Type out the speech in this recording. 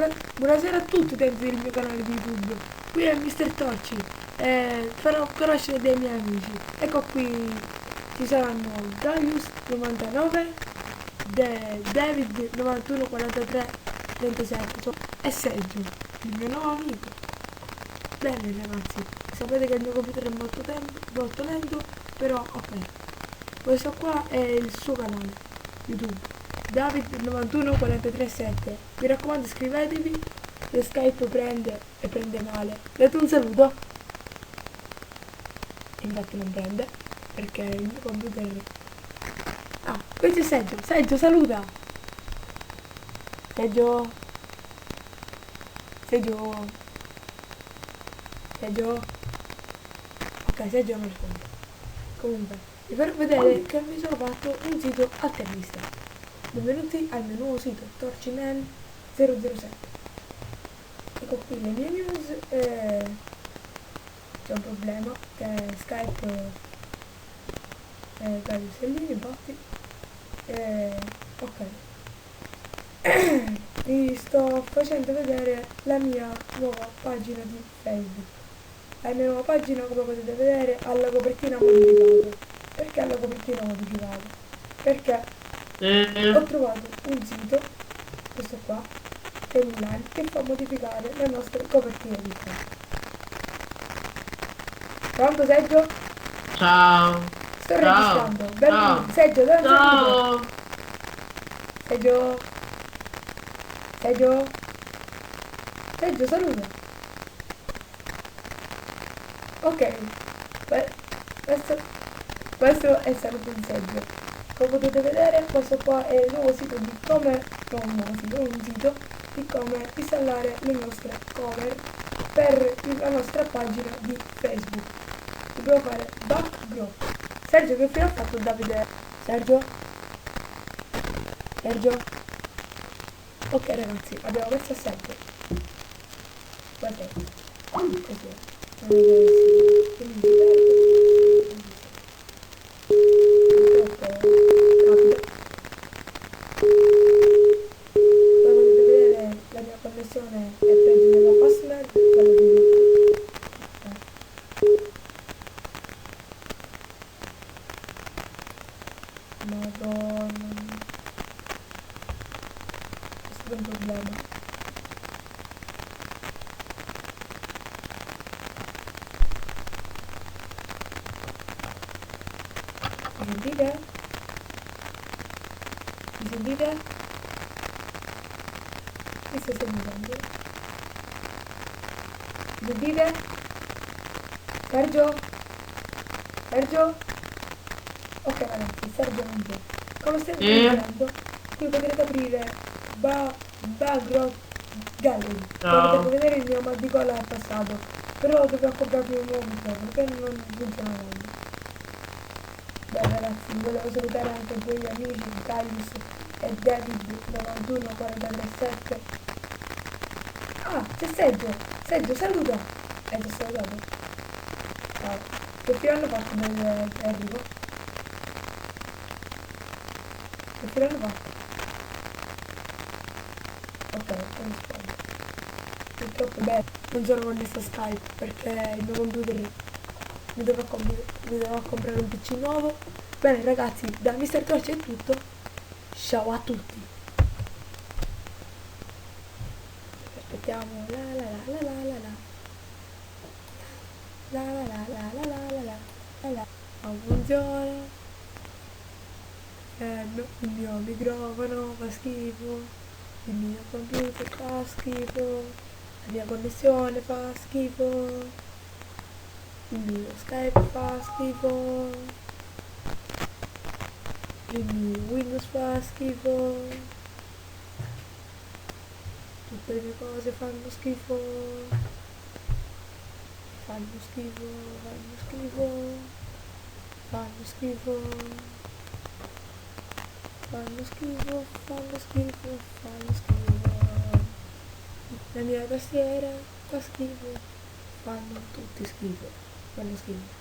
Buonasera a tutti utenti del mio canale di YouTube. Qui è Mr. Torci e farò conoscere dei miei amici. Ecco qui ci saranno Darius 99, David 91 43 27 e Sergio, il mio nuovo amico. Bene ragazzi, sapete che il mio computer è molto lento, però ok. Questo qua è il suo canale YouTube. David 91 43 7. Mi raccomando iscrivetevi, se Skype prende e prende male. Date un saluto. Infatti non prende, perché il mio computer... Ah, qui c'è Sergio. Sergio, saluta. Sergio. Sergio. Sergio. Ok, Sergio non risponde. Comunque, vi farò vedere che mi sono fatto un sito alternista. Benvenuti al mio nuovo sito Torciman 007. Ecco qui le mie news. C'è un problema che Skype Darius è lì infatti. Ok. Vi sto facendo vedere la mia nuova pagina di Facebook. La mia nuova pagina, come potete vedere, ha la copertina modificata. Perché la copertina modificata? Perché ho trovato un sito, questo qua, online, che fa modificare le nostre copertine di Facebook. Pronto Sergio? Ciao. Sto Ciao. registrando. Ciao. Benvenuto. Sergio, dove sei? Ciao. Sergio? Sergio? Sergio, saluta. Ok. Questo è il saluto di Sergio. Come potete vedere, questo qua è il nuovo sito di come... non un nuovo sito, un sito di come installare le nostre cover per la nostra pagina di Facebook. Dobbiamo fare background. Sergio, che fine ha fatto Davide? Sergio? Sergio? Ok ragazzi, abbiamo messo a Sergio. Guardate. Così è. Non è che quindi si perde. Purtroppo capita. Come potete vedere la mia connessione è peggio della password, quella di YouTube. Madonna. È stato un problema. Mi sentite? Mi sentite? Mi stai sentendo? Mi sentite? Sergio? Sergio? Ok ragazzi, Sergio non c'è. Come state vedendo, qui potrete aprire Background Gallery. Come Ciao. potete vedere il mio mal di gola è passato. Però dobbiamo comprarmi un nuovo microfono che non funziona meglio. Beh ragazzi, volevo salutare anche i tuoi amici Darius e David 91 437. Ah, c'è Sergio! Sergio, saluta! Hai già salutato? Ciao. Che fine hanno fatto Enrico? Che fine hanno fatto? Ok, non rispondo. Purtroppo beh, non sono connesso a Skype perché il mio computer mi dovrò comprare un PC nuovo. Bene ragazzi, da Mr. Torch è tutto. Ciao a tutti. Aspettiamo. La la la la la la la la la la la la la la la la. Non funziona. No, il mio microfono fa schifo. Il mio computer fa schifo. La mia connessione fa schifo. Il mio Skype fa schifo. Il mio Windows fa schifo. Tutte le mie cose fanno schifo. Fanno schifo. Fanno schifo. Fanno schifo. Fanno schifo. Fanno schifo. Fanno schifo. La mia tastiera fa schifo. Fanno tutti schifo. Fanno schifo.